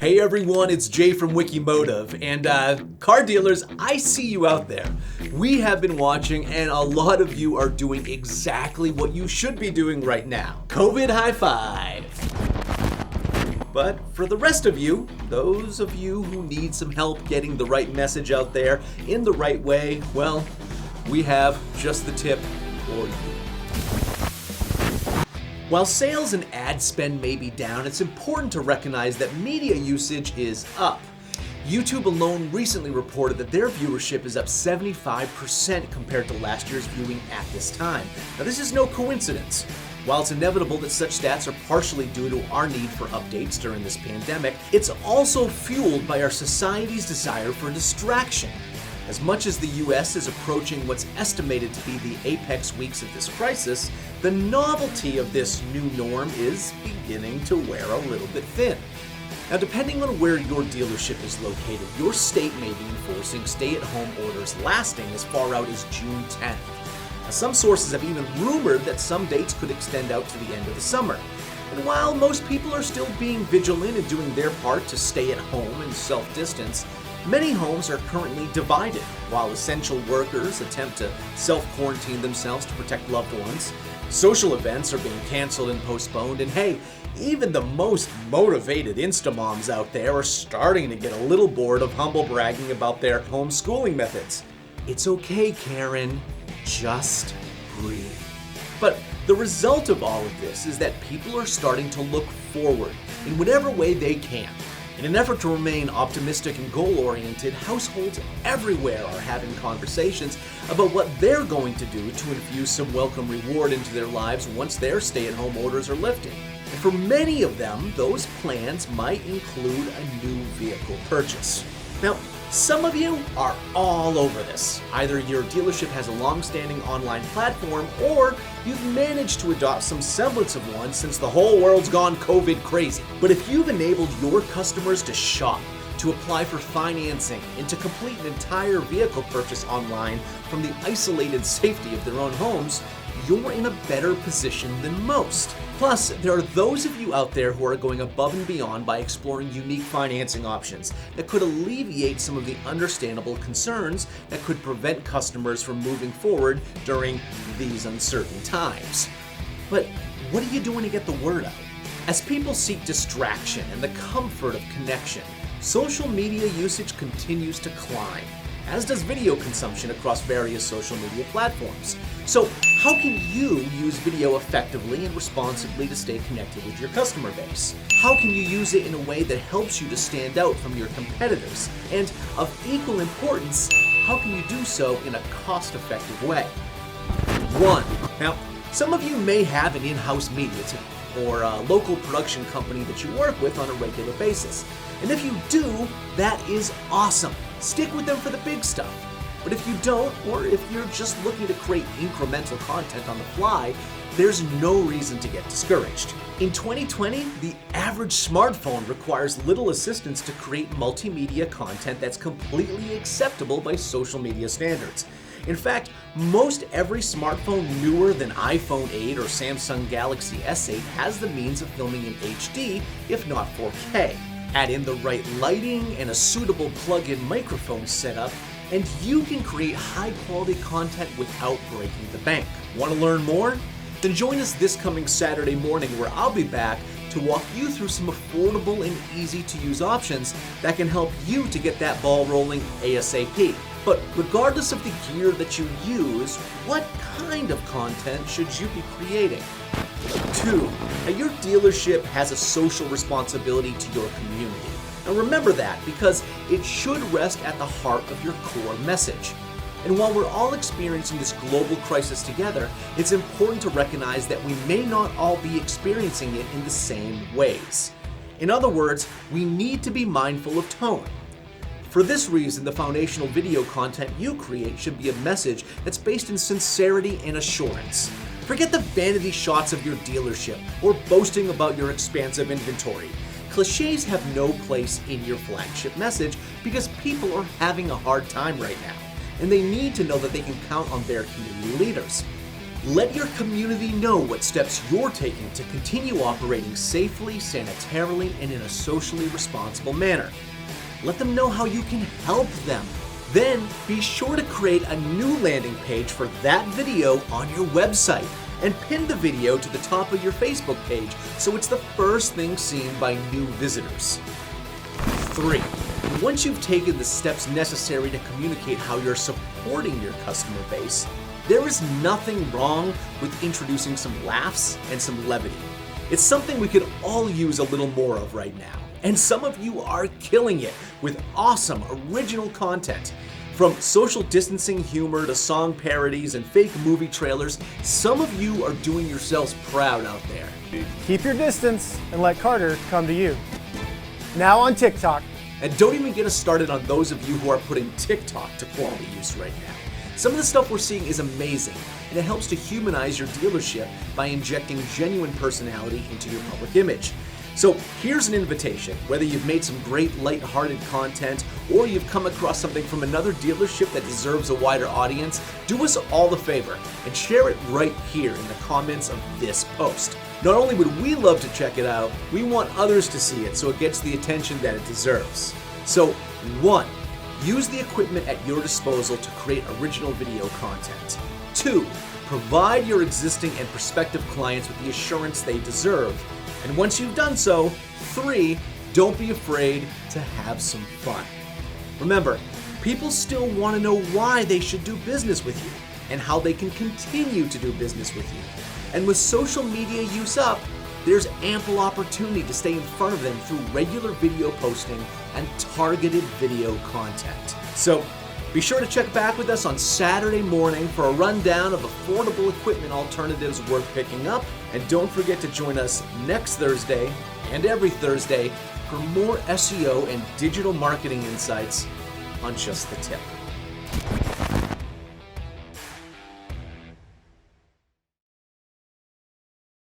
Hey everyone, it's Jay from Wikimotive, and car dealers, I see you out there. We have been watching, and a lot of you are doing exactly what you should be doing right now. COVID high five. But for the rest of you, those of you who need some help getting the right message out there in the right way, well, we have just the tip for you. While sales and ad spend may be down, it's important to recognize that media usage is up. YouTube alone recently reported that their viewership is up 75% compared to last year's viewing at this time. Now, this is no coincidence. While it's inevitable that such stats are partially due to our need for updates during this pandemic, it's also fueled by our society's desire for distraction. As much as the US is approaching what's estimated to be the apex weeks of this crisis, the novelty of this new norm is beginning to wear a little bit thin. Now, depending on where your dealership is located, your state may be enforcing stay-at-home orders lasting as far out as June 10th. Now, some sources have even rumored that some dates could extend out to the end of the summer. And while most people are still being vigilant and doing their part to stay at home and self-distance, many homes are currently divided. While essential workers attempt to self-quarantine themselves to protect loved ones, social events are being canceled and postponed, and hey, even the most motivated Instamoms out there are starting to get a little bored of humble bragging about their homeschooling methods. It's okay, Karen. Just breathe. But the result of all of this is that people are starting to look forward in whatever way they can. In an effort to remain optimistic and goal-oriented, households everywhere are having conversations about what they're going to do to infuse some welcome reward into their lives once their stay-at-home orders are lifted. And for many of them, those plans might include a new vehicle purchase. Now, some of you are all over this. Either your dealership has a long-standing online platform, or you've managed to adopt some semblance of one since the whole world's gone COVID crazy. But if you've enabled your customers to shop, to apply for financing, and to complete an entire vehicle purchase online from the isolated safety of their own homes, you're in a better position than most. Plus, there are those of you out there who are going above and beyond by exploring unique financing options that could alleviate some of the understandable concerns that could prevent customers from moving forward during these uncertain times. But what are you doing to get the word out? As people seek distraction and the comfort of connection, social media usage continues to climb, as does video consumption across various social media platforms. So, how can you use video effectively and responsibly to stay connected with your customer base? How can you use it in a way that helps you to stand out from your competitors? And of equal importance, how can you do so in a cost-effective way? 1. Now, some of you may have an in-house media team or a local production company that you work with on a regular basis. And if you do, that is awesome. Stick with them for the big stuff. But if you don't, or if you're just looking to create incremental content on the fly, there's no reason to get discouraged. In 2020, the average smartphone requires little assistance to create multimedia content that's completely acceptable by social media standards. In fact, most every smartphone newer than iPhone 8 or Samsung Galaxy S8 has the means of filming in HD, if not 4K. Add in the right lighting and a suitable plug-in microphone setup, and you can create high-quality content without breaking the bank. Want to learn more? Then join us this coming Saturday morning, where I'll be back to walk you through some affordable and easy-to-use options that can help you to get that ball rolling ASAP. But regardless of the gear that you use, what kind of content should you be creating? 2. Now, your dealership has a social responsibility to your community. Now remember that, because it should rest at the heart of your core message. And while we're all experiencing this global crisis together, it's important to recognize that we may not all be experiencing it in the same ways. In other words, we need to be mindful of tone. For this reason, the foundational video content you create should be a message that's based in sincerity and assurance. Forget the vanity shots of your dealership or boasting about your expansive inventory. Clichés have no place in your flagship message because people are having a hard time right now, and they need to know that they can count on their community leaders. Let your community know what steps you're taking to continue operating safely, sanitarily, and in a socially responsible manner. Let them know how you can help them. Then be sure to create a new landing page for that video on your website and pin the video to the top of your Facebook page so it's the first thing seen by new visitors. 3. Once you've taken the steps necessary to communicate how you're supporting your customer base, there is nothing wrong with introducing some laughs and some levity. It's something we could all use a little more of right now. And some of you are killing it with awesome original content. From social distancing humor to song parodies and fake movie trailers, some of you are doing yourselves proud out there. Keep your distance and let Carter come to you. Now on TikTok. And don't even get us started on those of you who are putting TikTok to quality use right now. Some of the stuff we're seeing is amazing, and it helps to humanize your dealership by injecting genuine personality into your public image. So here's an invitation. Whether you've made some great light-hearted content or you've come across something from another dealership that deserves a wider audience, do us all the favor and share it right here in the comments of this post. Not only would we love to check it out, we want others to see it so it gets the attention that it deserves. So 1. Use the equipment at your disposal to create original video content. 2. Provide your existing and prospective clients with the assurance they deserve. And once you've done so, 3. Don't be afraid to have some fun. Remember, people still want to know why they should do business with you and how they can continue to do business with you. And with social media use up, there's ample opportunity to stay in front of them through regular video posting and targeted video content. So be sure to check back with us on Saturday morning for a rundown of affordable equipment alternatives worth picking up. And don't forget to join us next Thursday and every Thursday for more SEO and digital marketing insights on Just the Tip.